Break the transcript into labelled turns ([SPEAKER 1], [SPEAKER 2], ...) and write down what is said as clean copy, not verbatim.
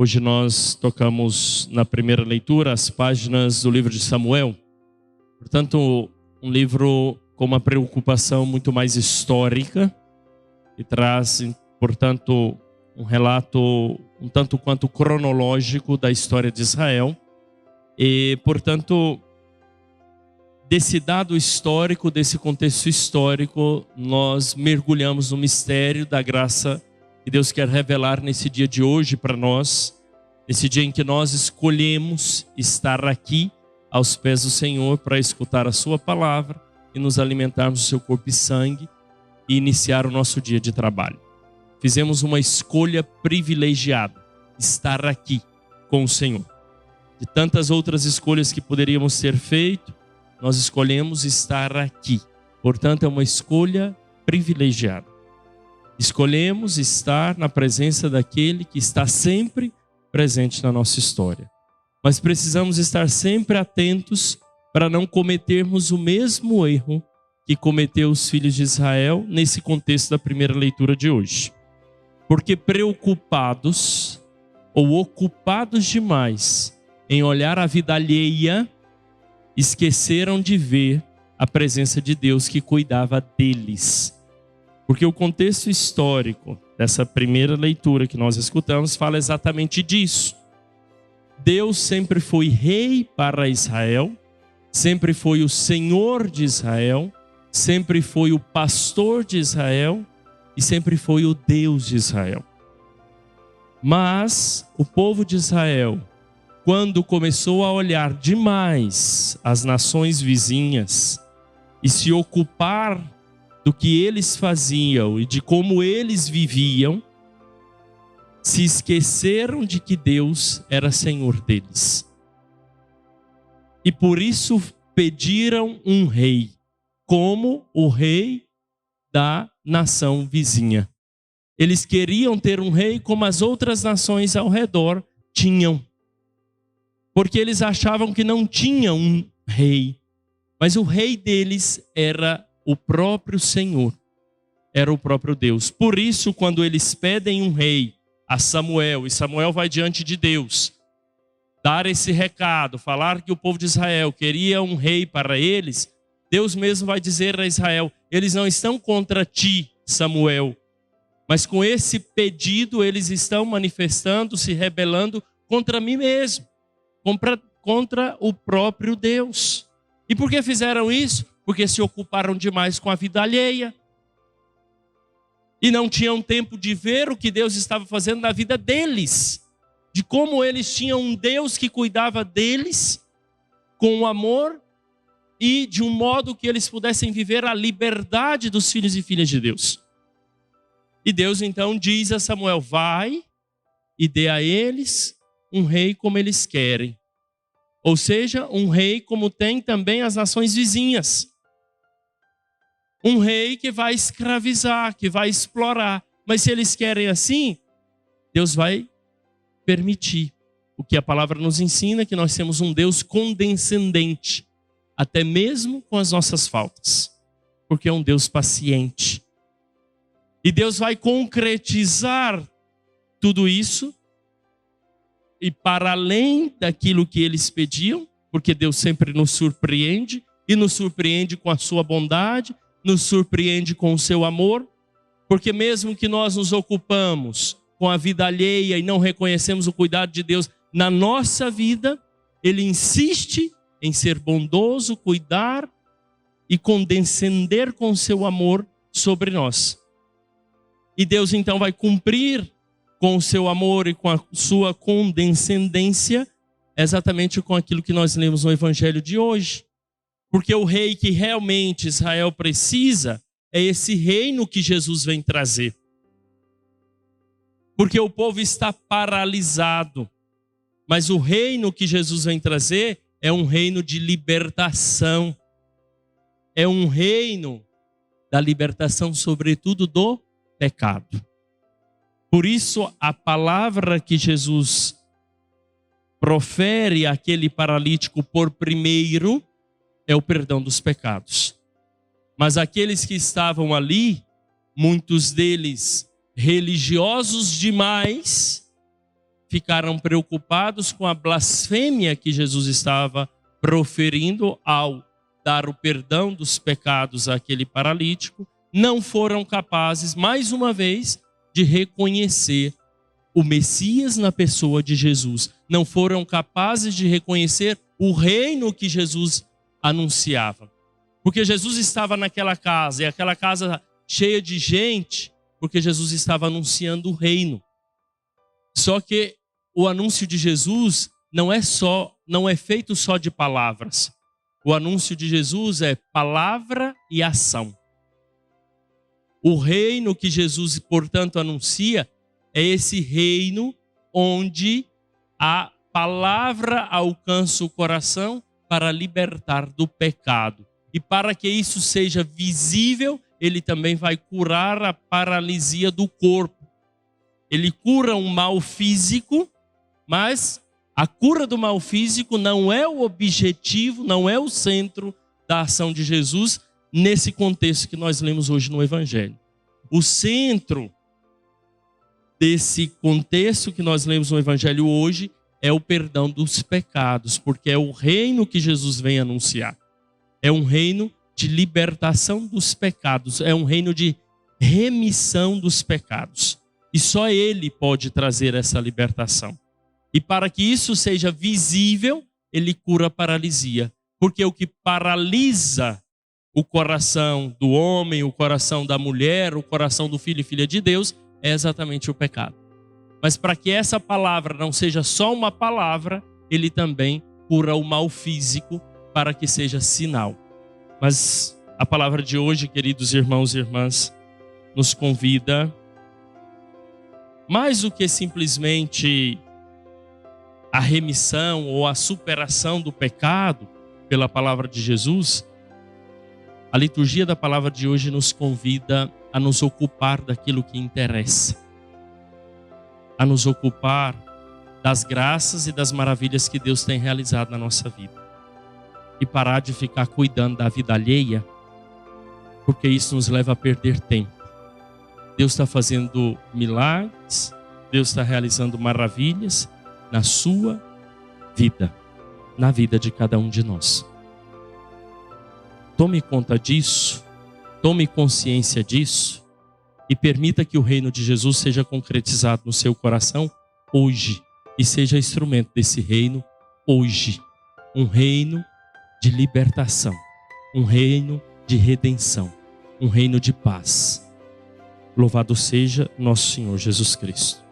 [SPEAKER 1] Hoje nós tocamos na primeira leitura as páginas do livro de Samuel. Portanto, um livro com uma preocupação muito mais histórica e traz, portanto, um relato um tanto quanto cronológico da história de Israel. E, portanto, desse dado histórico, desse contexto histórico, nós mergulhamos no mistério da graça que Deus quer revelar nesse dia de hoje para nós, nesse dia em que nós escolhemos estar aqui aos pés do Senhor para escutar a sua palavra e nos alimentarmos do seu corpo e sangue e iniciar o nosso dia de trabalho. Fizemos uma escolha privilegiada, estar aqui com o Senhor. De tantas outras escolhas que poderíamos ter feito, nós escolhemos estar aqui. Portanto, é uma escolha privilegiada. Escolhemos estar na presença daquele que está sempre presente na nossa história. Mas precisamos estar sempre atentos para não cometermos o mesmo erro que cometeu os filhos de Israel nesse contexto da primeira leitura de hoje. Porque preocupados ou ocupados demais em olhar a vida alheia, esqueceram de ver a presença de Deus que cuidava deles. Porque o contexto histórico dessa primeira leitura que nós escutamos fala exatamente disso. Deus sempre foi rei para Israel, sempre foi o Senhor de Israel, sempre foi o pastor de Israel e sempre foi o Deus de Israel. Mas o povo de Israel, quando começou a olhar demais as nações vizinhas e se ocupar do que eles faziam e de como eles viviam, se esqueceram de que Deus era Senhor deles. E por isso pediram um rei, como o rei da nação vizinha. Eles queriam ter um rei como as outras nações ao redor tinham. Porque eles achavam que não tinham um rei. Mas o rei deles era o próprio Senhor. Era o próprio Deus. Por isso, quando eles pedem um rei a Samuel, e Samuel vai diante de Deus, dar esse recado, falar que o povo de Israel queria um rei para eles, Deus mesmo vai dizer a Israel, eles não estão contra ti, Samuel, mas com esse pedido eles estão manifestando, se rebelando contra mim mesmo, contra o próprio Deus. E por que fizeram isso? Porque se ocuparam demais com a vida alheia. E não tinham tempo de ver o que Deus estava fazendo na vida deles. De como eles tinham um Deus que cuidava deles com amor e de um modo que eles pudessem viver a liberdade dos filhos e filhas de Deus. E Deus então diz a Samuel, vai e dê a eles um rei como eles querem. Ou seja, um rei como tem também as nações vizinhas. Um rei que vai escravizar, que vai explorar. Mas se eles querem assim, Deus vai permitir. O que a palavra nos ensina é que nós temos um Deus condescendente, até mesmo com as nossas faltas. Porque é um Deus paciente. E Deus vai concretizar tudo isso. E para além daquilo que eles pediam, porque Deus sempre nos surpreende, e nos surpreende com a sua bondade, nos surpreende com o seu amor, porque mesmo que nós nos ocupamos com a vida alheia e não reconhecemos o cuidado de Deus na nossa vida, Ele insiste em ser bondoso, cuidar e condescender com o seu amor sobre nós. E Deus então vai cumprir com o seu amor e com a sua condescendência, exatamente com aquilo que nós lemos no Evangelho de hoje. Porque o rei que realmente Israel precisa é esse reino que Jesus vem trazer. Porque o povo está paralisado. Mas o reino que Jesus vem trazer é um reino de libertação. É um reino da libertação, sobretudo, do pecado. Por isso, a palavra que Jesus profere àquele paralítico por primeiro é o perdão dos pecados. Mas aqueles que estavam ali, muitos deles religiosos demais, ficaram preocupados com a blasfêmia que Jesus estava proferindo ao dar o perdão dos pecados àquele paralítico, não foram capazes, mais uma vez, de reconhecer o Messias na pessoa de Jesus. Não foram capazes de reconhecer o reino que Jesus anunciava. Porque Jesus estava naquela casa, e aquela casa cheia de gente, porque Jesus estava anunciando o reino. Só que o anúncio de Jesus não é feito só de palavras. O anúncio de Jesus é palavra e ação. O reino que Jesus, portanto, anuncia é esse reino onde a palavra alcança o coração para libertar do pecado. E para que isso seja visível, ele também vai curar a paralisia do corpo. Ele cura um mal físico, mas a cura do mal físico não é o objetivo, não é o centro da ação de Jesus nesse contexto que nós lemos hoje no Evangelho. O centro desse contexto que nós lemos no Evangelho hoje é o perdão dos pecados, porque é o reino que Jesus vem anunciar. É um reino de libertação dos pecados, é um reino de remissão dos pecados. E só Ele pode trazer essa libertação. E para que isso seja visível, Ele cura a paralisia. Porque o que paralisa o coração do homem, o coração da mulher, o coração do filho e filha de Deus, é exatamente o pecado. Mas para que essa palavra não seja só uma palavra, Ele também cura o mal físico para que seja sinal. Mas a palavra de hoje, queridos irmãos e irmãs, nos convida, mais do que simplesmente a remissão ou a superação do pecado pela palavra de Jesus, a liturgia da palavra de hoje nos convida a nos ocupar daquilo que interessa, a nos ocupar das graças e das maravilhas que Deus tem realizado na nossa vida. E parar de ficar cuidando da vida alheia, porque isso nos leva a perder tempo. Deus está fazendo milagres, Deus está realizando maravilhas na sua vida, na vida de cada um de nós. Tome conta disso, tome consciência disso e permita que o reino de Jesus seja concretizado no seu coração hoje e seja instrumento desse reino hoje. Um reino de libertação, um reino de redenção, um reino de paz. Louvado seja nosso Senhor Jesus Cristo.